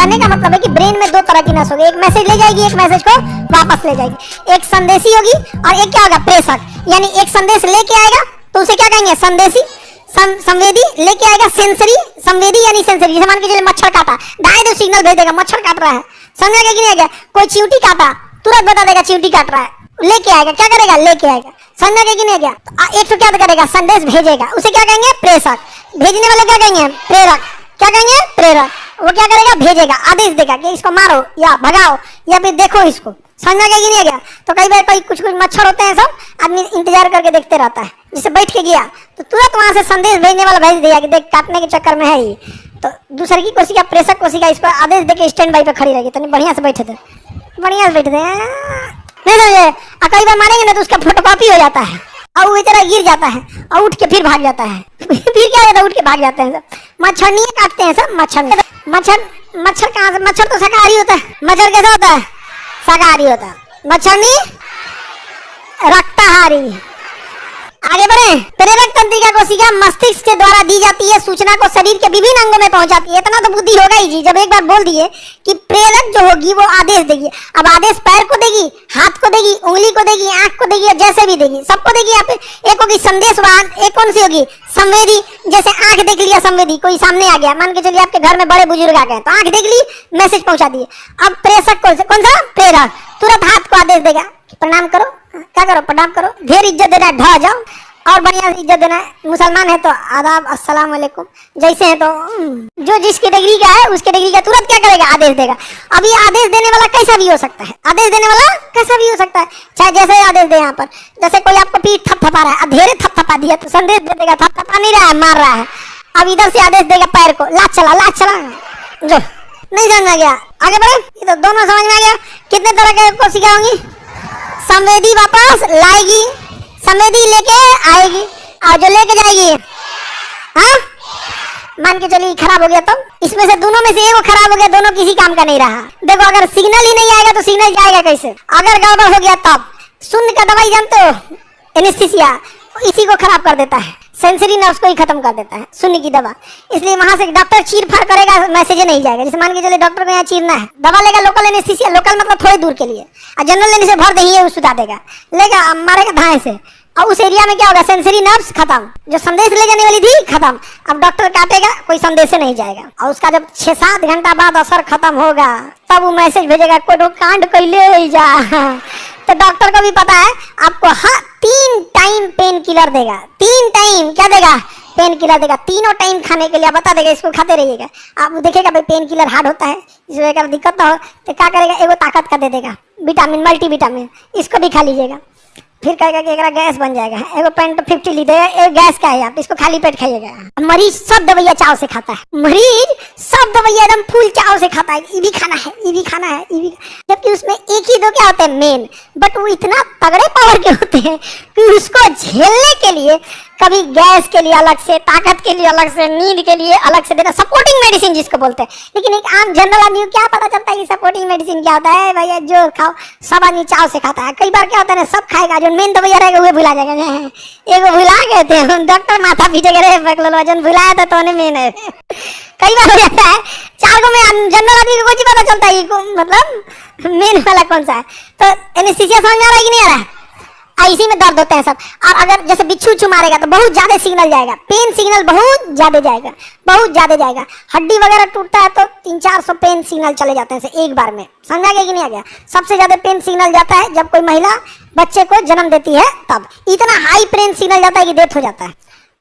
कहने का मतलब है कि ब्रेन में दो तरह की नस होगी, एक मैसेज ले जाएगी, एक मैसेज को वापस ले जाएगी। एक संदेशी होगी और एक क्या होगा, प्रेषक। यानी एक संदेश लेके आएगा तो उसे क्या कहेंगे, संदेशी। संवेदी लेके आएगा सेंसरी, संवेदी यानी सेंसरी। जैसे मान के चलिए मच्छर काटा, डायरेक्ट सिग्नल भेज देगा मच्छर काट रहा है, समझा गया कि नहीं? कोई चींटी काटा तुरंत बता देगा चींटी काट रहा है, लेके आएगा। क्या करेगा, लेके आएगा। समझा गया कि नहीं? गया तो एक तो क्या करेगा, संदेश भेजेगा, उसे क्या कहेंगे, प्रेषक। भेजने वाले क्या कहेंगे, प्रेरक। क्या कहेंगे, प्रेरक। वो क्या करेगा, भेजेगा, आदेश देगा कि इसको मारो या भगाओ या फिर देखो इसको। समझा गया कि नहीं? गया तो कई बार कुछ मच्छर होते हैं, सब आदमी इंतजार करके देखते रहता है, जिसे बैठ के गया तो तुरंत वहां से संदेश भेजने वाला भेज दिया कि देख काटने के चक्कर में है ही। तो दूसरे की कोशिका, प्रेषक कोशिका इसको आदेश देके स्टैंड बाई पे खड़ी रहेगी। तो बढ़िया से बैठे थे, बढ़िया से बैठे थे, नहीं समझे? कई बार मारेंगे ना तो उसका फोटोकॉपी हो जाता है और वो इतना गिर जाता है और उठ के फिर भाग जाता है। फिर क्या होता है, उठ के भाग जाते हैं सब। मच्छर नहीं काटते हैं सब, मच्छर कहाँ से? मच्छर तो शाकाहारी होता है। मच्छर कैसा होता है, शाकाहारी होता है। मच्छर नहीं रक्ताहारी। आगे बढ़े। प्रेरक तंत्रिका कोशिका मस्तिष्क के द्वारा दी जाती है सूचना को शरीर के विभिन्न अंगों में पहुंचाती है। इतना तो बुद्धि होगा ही जी, जब एक बार बोल दिए कि प्रेरक जो होगी वो आदेश देगी। अब आदेश पैर को देगी, हाथ को देगी, उंगली को देगी, आंख को देगी, जैसे भी देगी, सबको देगी। यहाँ पे एक होगी संदेशवाहन, एक कौन सी होगी, संवेदी। जैसे आंख देख लिया, संवेदी, कोई सामने आ गया, मान के चलिए आपके घर में बड़े बुजुर्ग आ गए तो आंख देख ली, मैसेज पहुंचा दिए। अब प्रेषक कौन सा, प्रेरक, तुरंत हाथ को आदेश देगा प्रणाम करो, क्या करो, प्रणाम करो, ढेर इज्जत देना है, ढह जाओ, और बढ़िया से इज्जत देना है। मुसलमान है तो आदाब, अस्सलाम वालेकुम, जैसे है तो जो जिसकी डिग्री का है उसके डिग्री का तुरंत क्या करेगा, आदेश देगा। अब ये आदेश देने वाला कैसा भी हो सकता है, आदेश देने वाला कैसा भी हो सकता है, चाहे जैसे आदेश दे। यहाँ पर जैसे कोई आपको पीठ थपथपा रहा है, अधेरे थपथपा दिया तो संदेश दे देगा, थपथपा नहीं रहा है, मार रहा है। अब इधर से आदेश देगा पैर को, लाच चला, लाच चला, जो नहीं समझ गया। आगे बढ़े। ये तो दोनों समझ में आ गया। कितने तरह के कोशिका होंगी, संवेदी वापस लाएगी, संवेदी लेके आएगी और जो लेके जाएगी, हाँ मान के चलिए खराब हो गया तो इसमें से दोनों में से एक खराब हो गया, दोनों किसी काम का नहीं रहा। देखो अगर सिग्नल ही नहीं आएगा तो सिग्नल जाएगा कैसे? अगर गड़बड़ हो गया तब शून्य का दवाई जानते हो, एनेस्थीसिया, इसी को खराब कर देता है, सेंसरी नर्व्स को ही खत्म कर देता है शून्य की दवा। इसलिए वहां से डॉक्टर चीर फाड़ करेगा, मैसेज नहीं जाएगा। जैसे मान के चले डॉक्टर को यहाँ चीरना है, दवा लेगा लोकल एनेस्थीसिया, लोकल मतलब थोड़ी दूर के लिए, और जनरल लेने से भर दही है सुधा देगा, लेगा मारेगा धाए से, और उस एरिया में क्या होगा, सेंसरी नर्व्स खत्म, जो संदेश ले जाने वाली थी खत्म। अब डॉक्टर काटेगा, कोई संदेश नहीं जाएगा, और उसका जब 6-7 घंटा बाद असर खत्म होगा तब वो मैसेज भेजेगा, कोई कांड कैले जा। तो डॉक्टर को भी पता है आपको 3 टाइम पेन किलर देगा, 3 टाइम क्या देगा, पेन किलर देगा, तीनों टाइम खाने के लिए बता देगा, इसको खाते रहिएगा। आप देखेगा भाई पेन किलर हार्ड होता है, इसमें अगर दिक्कत ना हो तो क्या करेगा, एगो ताकत का दे देगा, विटामिन, मल्टी विटामिन, इसको भी खा लीजिएगा। फिर कहेगा कि एक गैस बन जाएगा, एगो पेन तो 50 ली देगा, एक गैस का है, आप इसको खाली पेट खाइएगा। मरीज सब दवाइयाँ चाव से खाता है, मरीज सब दवाइयाँ एकदम फुल चाव से खाता है, ये भी खाना है, ये भी खाना है, ये भी, जबकि उसमें एक ही दो क्या होते हैं मेन, बट वो इतना तगड़े पावर के होते हैं कि उसको झेलने के लिए कभी गैस के लिए अलग से, ताकत के लिए अलग से, नींद के लिए अलग से देना, सपोर्टिंग मेडिसिन जिसको बोलते हैं। लेकिन एक आम जनरल आदमी को क्या पता चलता है कि सपोर्टिंग मेडिसिन क्या होता है? भैया जो खाओ, सब आदमी चाव से खाता है। कई बार क्या होता है, सब खाएगा, जो मेन दवाइयाँ रहेगा वो भुला जाएगा। एक भुला गए थे डॉक्टर, माथा पीछे गए, वजन भुलाया था तो मेन है। कई बार हो जाता है 4 को में जनरल आदमी को कुछ पता चलता है मतलब मेन वाला कौन सा है। तो एनेस्थीसिया समझ में आ रहा है कि नहीं आ रहा है? इसी में दर्द होते हैं सब। और अगर जैसे बिच्छू उच्छू मारेगा तो बहुत ज्यादा सिग्नल जाएगा, पेन सिग्नल बहुत ज्यादा जाएगा, बहुत ज्यादा जाएगा। हड्डी वगैरह टूटता है तो 300-400 पेन सिग्नल चले जाते हैं एक बार में। समझा गया कि नहीं आ गया? सबसे ज्यादा पेन सिग्नल जाता है जब कोई महिला बच्चे को जन्म देती है, तब इतना हाई पेन सिग्नल जाता है कि डेथ हो जाता है।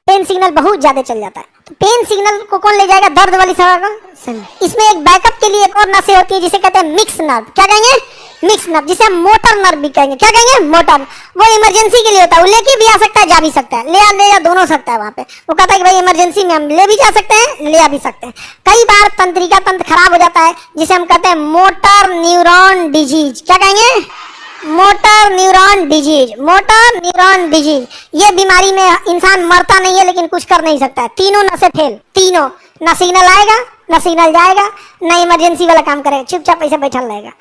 पेन सिग्नल बहुत ज्यादा चल जाता है। तो पेन सिग्नल को कौन ले जाएगा, दर्द वाली सभा को। इसमें एक बैकअप के लिए एक और नसें होती है जिसे कहते हैं मिक्स नर्व। क्या कहेंगे? मिक्स नर्व, जिसे हम मोटर नर्व भी कहेंगे। क्या कहेंगे? मोटर। वो इमरजेंसी के लिए होता है, वो लेके भी आ सकता है, जा भी सकता है, ले जा दोनों सकता है। वहाँ पे वो कहता है कि भाई इमरजेंसी में हम ले भी जा सकते हैं, ले आ भी सकते हैं। कई बार तंत्रिका तंत्र खराब हो जाता है जिसे हम कहते हैं मोटर न्यूरॉन डिजीज। क्या कहेंगे? Motor neuron disease. Motor neuron disease, ये बीमारी में इंसान मरता नहीं है लेकिन कुछ कर नहीं सकता है। तीनों नसें फेल, तीनों, ना सिग्नल आएगा, ना सिग्नल जाएगा, ना इमरजेंसी वाला काम करेगा, चुपचाप ऐसे बैठा रहेगा।